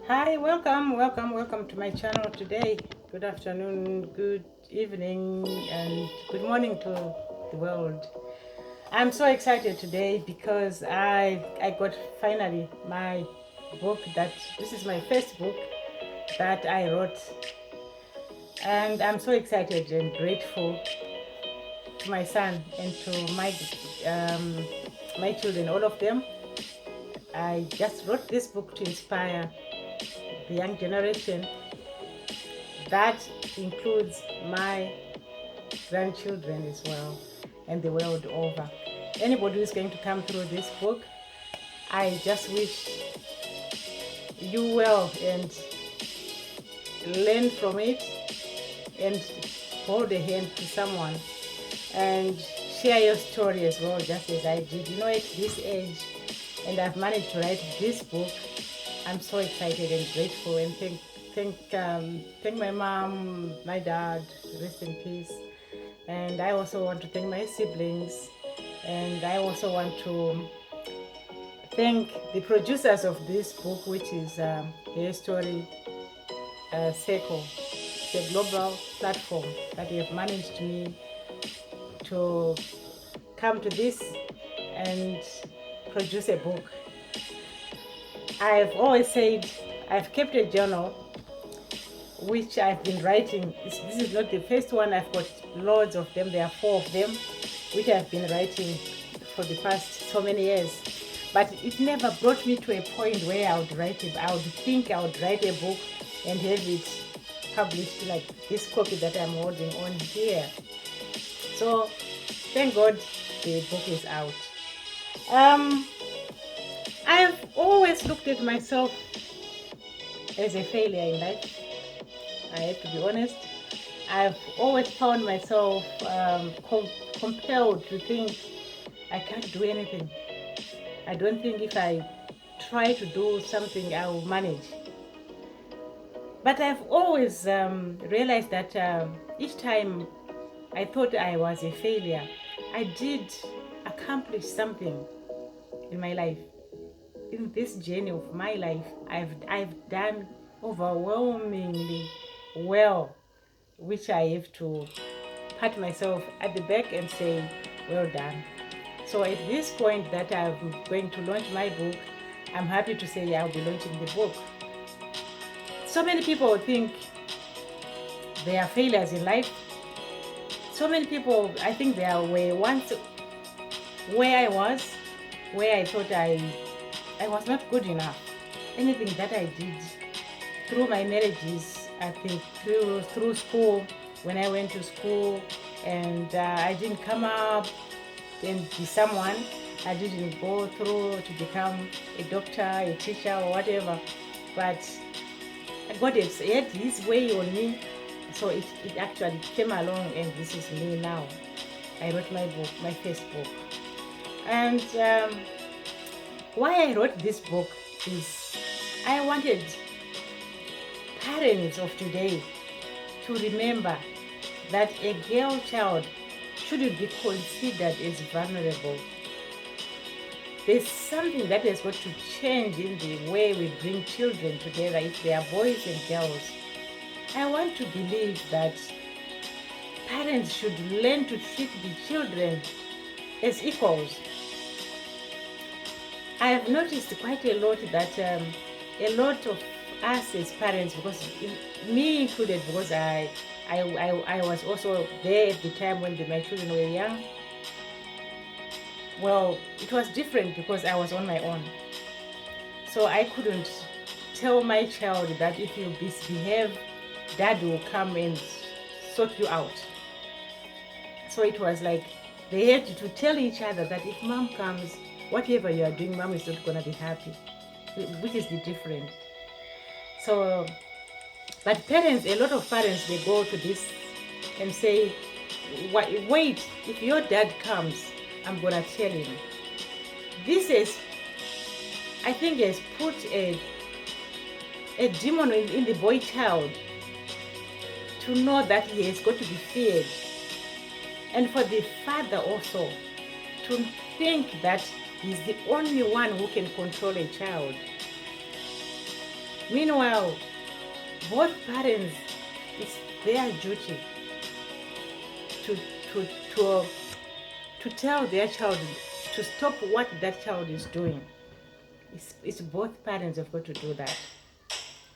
Hi, welcome to my channel today. Good afternoon, good evening, and good morning to the world. I'm so excited today because I got finally my book that this is my first book that I wrote, and I'm so excited and grateful to my son and to um, my children, all of them. I just wrote this book to inspire the young generation. That includes my grandchildren as well and the world over. Anybody who's going to come through this book, I just wish you well and learn from it and hold a hand to someone and share your story as well, just as I did. At this age, and I've managed to write this book. I'm so excited and grateful, and thank my mom, my dad, rest in peace. And I also want to thank my siblings, and I also want to thank the producers of this book, which is Herstorycircle. It's a global platform that have managed me to come to this and produce a book. I've always said I've kept a journal which I've been writing. This is not the first one. I've got loads of them. There are 4 of them which I've been writing for the past so many years. But it never brought me to a point where I would write it. I would think I would write a book and have it published like this copy that I'm holding on here. So thank God the book is out. I've always looked at myself as a failure in life. I have to be honest. I've always found myself compelled to think I can't do anything. I don't think if I try to do something, I will manage. But I've always realized that each time I thought I was a failure, I did accomplish something in my life. In this journey of my life, I've done overwhelmingly well, which I have to pat myself at the back and say, well done. So at this point that I'm going to launch my book, I'm happy to say I'll be launching the book. So many people think they are failures in life. So many people, I think they were once where I was, where I thought I was not good enough. Anything that I did through my marriages, I think through school, when I went to school and I didn't come up and be someone, I didn't go through to become a doctor, a teacher, or whatever. But God had His way on me, so it actually came along, and this is me now. I wrote my book, my first book. And why I wrote this book is I wanted parents of today to remember that a girl child shouldn't be considered as vulnerable. There's something that has got to change in the way we bring children together, if they are boys and girls. I want to believe that parents should learn to treat the children as equals. I have noticed quite a lot that a lot of us as parents, because me included, because I was also there at the time when my children were young. Well, it was different because I was on my own. So I couldn't tell my child that if you misbehave, dad will come and sort you out. So it was like they had to tell each other that if mom comes, whatever you are doing, mom is not going to be happy, which is the difference. So, but parents, a lot of parents, they go to this and say, wait, if your dad comes, I'm going to tell him. This is, I think, has put a demon in the boy child to know that he has got to be feared. And for the father also to think that he's the only one who can control a child. Meanwhile, both parents, it's their duty to to to to tell their child to stop what that child is doing. It's both parents have got to do that.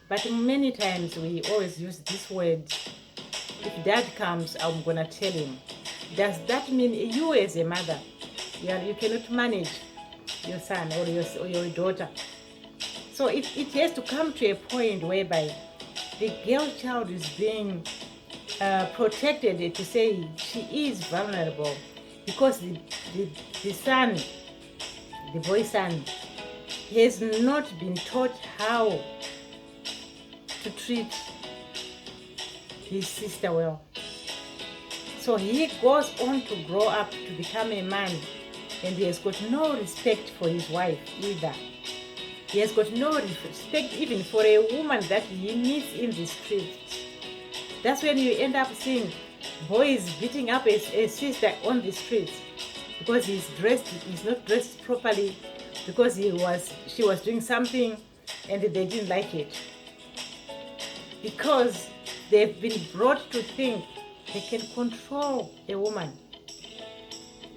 But many times we always use this word, if dad comes, I'm gonna tell him. Does that mean you as a mother, you cannot manage your son or your daughter? So it has to come to a point whereby the girl child is being protected, to say she is vulnerable, because the son, the boy son, has not been taught how to treat his sister well. So he goes on to grow up to become a man, and he has got no respect for his wife either. He has got no respect even for a woman that he meets in the street. That's when you end up seeing boys beating up a sister on the streets because he's not dressed properly, because she was doing something and they didn't like it. Because they've been brought to think they can control a woman.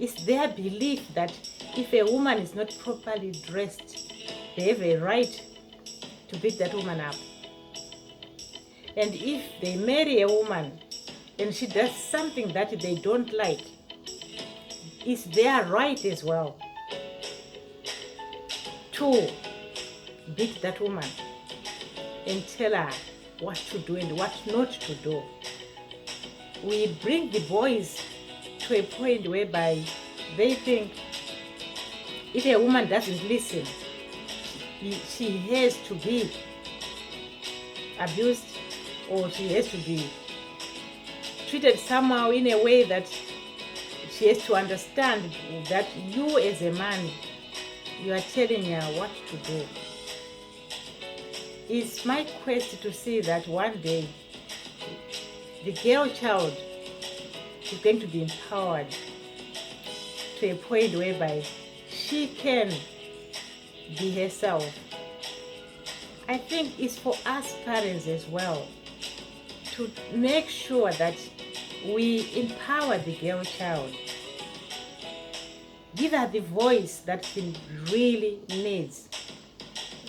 It's their belief that if a woman is not properly dressed, they have a right to beat that woman up. And if they marry a woman and she does something that they don't like, it's their right as well to beat that woman and tell her what to do and what not to do. We bring the boys to a point whereby they think if a woman doesn't listen, she has to be abused, or she has to be treated somehow in a way that she has to understand that you as a man, you are telling her what to do. It's my quest to see that one day the girl child is going to be empowered to a point whereby she can be herself. I think it's for us parents as well to make sure that we empower the girl child. Give her the voice that she really needs.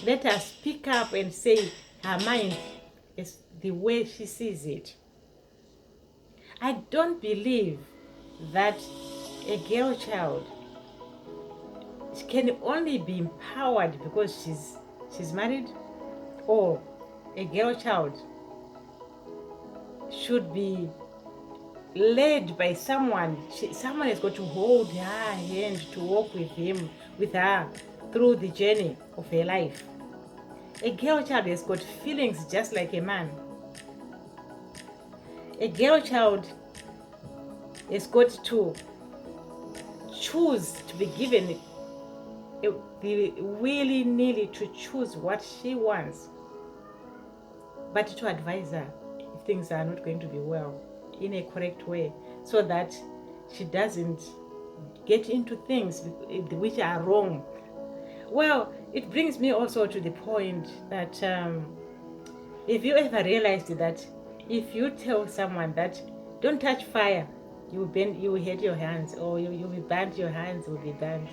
Let her speak up and say her mind is the way she sees it. I don't believe that a girl child can only be empowered because she's married, or a girl child should be led by someone. Someone has got to hold her hand to walk with her through the journey of her life. A girl child has got feelings just like a man. A girl child has got to choose, to be given the willy-nilly to choose what she wants, but to advise her if things are not going to be well in a correct way, so that she doesn't get into things which are wrong. Well, it brings me also to the point that if you ever realized that if you tell someone that don't touch fire, you will hurt your hands, or you will be burnt, your hands will be burnt.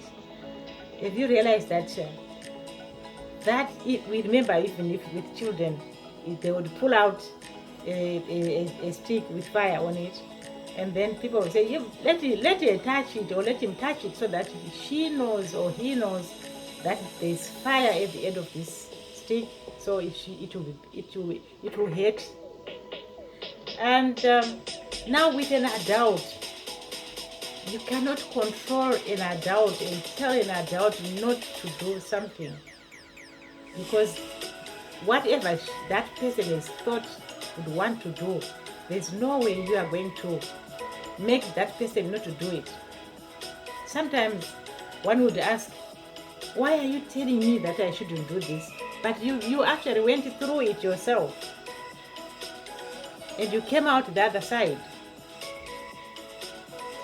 If you realize that we remember, even if with children, if they would pull out a stick with fire on it, and then people would say, let her touch it, or let him touch it, so that she knows or he knows that there's fire at the end of this stick, so it will hurt. And now with an adult, you cannot control an adult and tell an adult not to do something, because whatever that person has thought would want to do, there's no way you are going to make that person not to do it. Sometimes one would ask, why are you telling me that I shouldn't do this? But you actually went through it yourself, and you came out the other side,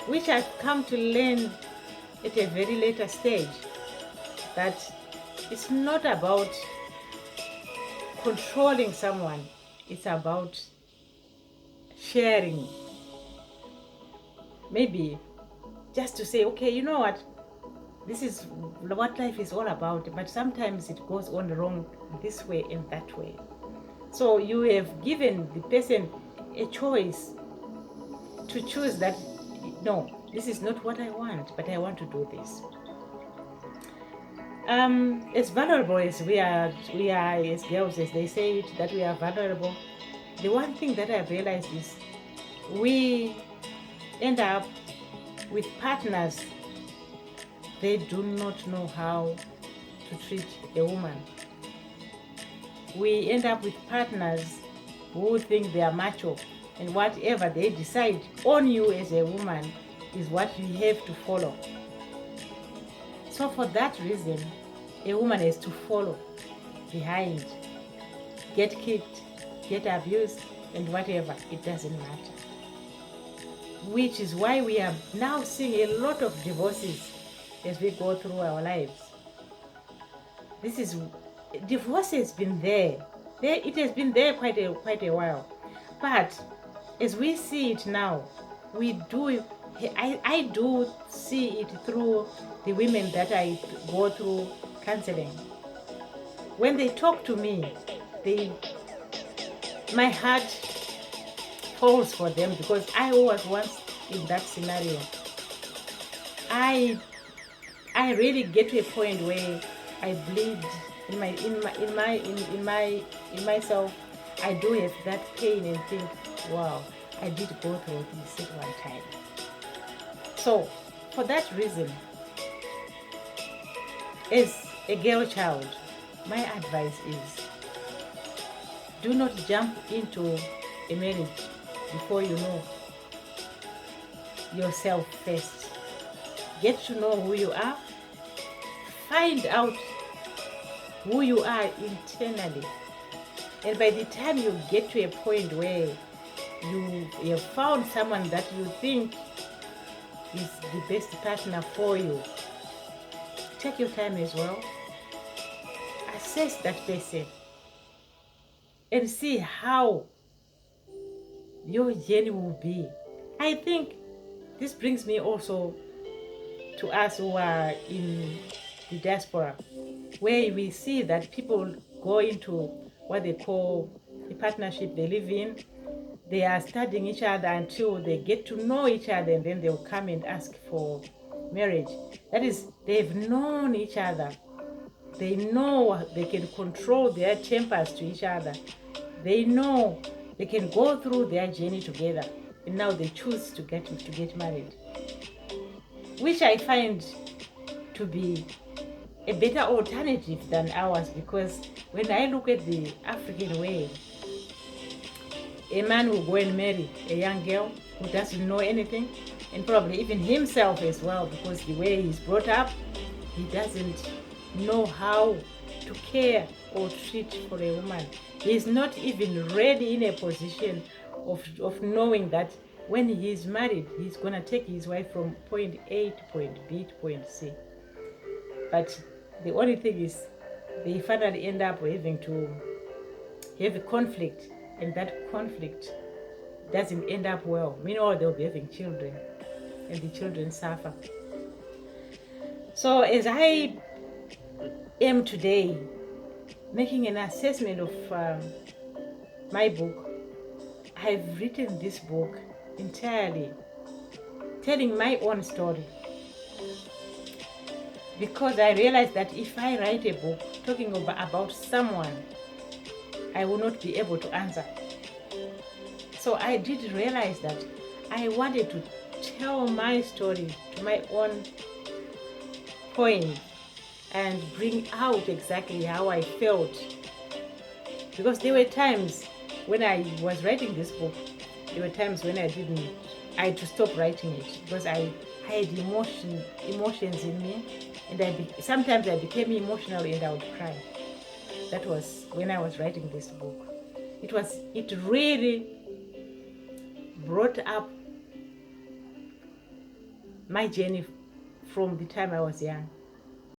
which I've come to learn at a very later stage, that it's not about controlling someone. It's about sharing. Maybe just to say, okay, you know what? This is what life is all about, but sometimes it goes on wrong this way and that way. So you have given the person a choice to choose that, no, this is not what I want, but I want to do this. As vulnerable as we are as girls, as they say it, that we are vulnerable, the one thing that I've realized is we end up with partners, they do not know how to treat a woman. We end up with partners who think they are macho, and whatever they decide on you as a woman is what you have to follow. So for that reason, a woman has to follow behind, get kicked, get abused, and whatever, it doesn't matter. Which is why we are now seeing a lot of divorces as we go through our lives. Divorce has been there. It has been there quite a while. But as we see it now, I do see it through the women that I go through counseling. When they talk to me, my heart falls for them, because I was once in that scenario. I really get to a point where I bleed in myself. I do have that pain and think, wow, I did go through this at one time. So for that reason, as a girl child, my advice is, do not jump into a marriage before you know yourself first. Get to know who you are. Find out who you are internally. And by the time you get to a point where you have found someone that you think is the best partner for you, take your time as well. Assess that person and see how your journey will be. I think this brings me also to us who are in the diaspora, where we see that people go into what they call a partnership they live in. They are studying each other until they get to know each other, and then they'll come and ask for marriage. That is, they've known each other. They know they can control their tempers to each other. They know they can go through their journey together, and now they choose to get married, which I find to be a better alternative than ours, because when I look at the African way, a man will go and marry a young girl who doesn't know anything, and probably even himself as well, because the way he's brought up, he doesn't know how to care or treat for a woman. He's not even ready in a position of knowing that when he's married, he's going to take his wife from point A to point B to point C. But the only thing is, they finally end up having to have a conflict, and that conflict doesn't end up well. Meanwhile, they'll be having children, and the children suffer. So as I am today making an assessment of my book, I've written this book entirely telling my own story, because I realized that if I write a book talking about someone, I will not be able to answer. So I did realize that I wanted to tell my story to my own point and bring out exactly how I felt. Because there were times when I was writing this book, there were times when I had to stop writing it, because I had emotions in me, and sometimes I became emotional and I would cry. That was when I was writing this book. It really brought up my journey from the time I was young.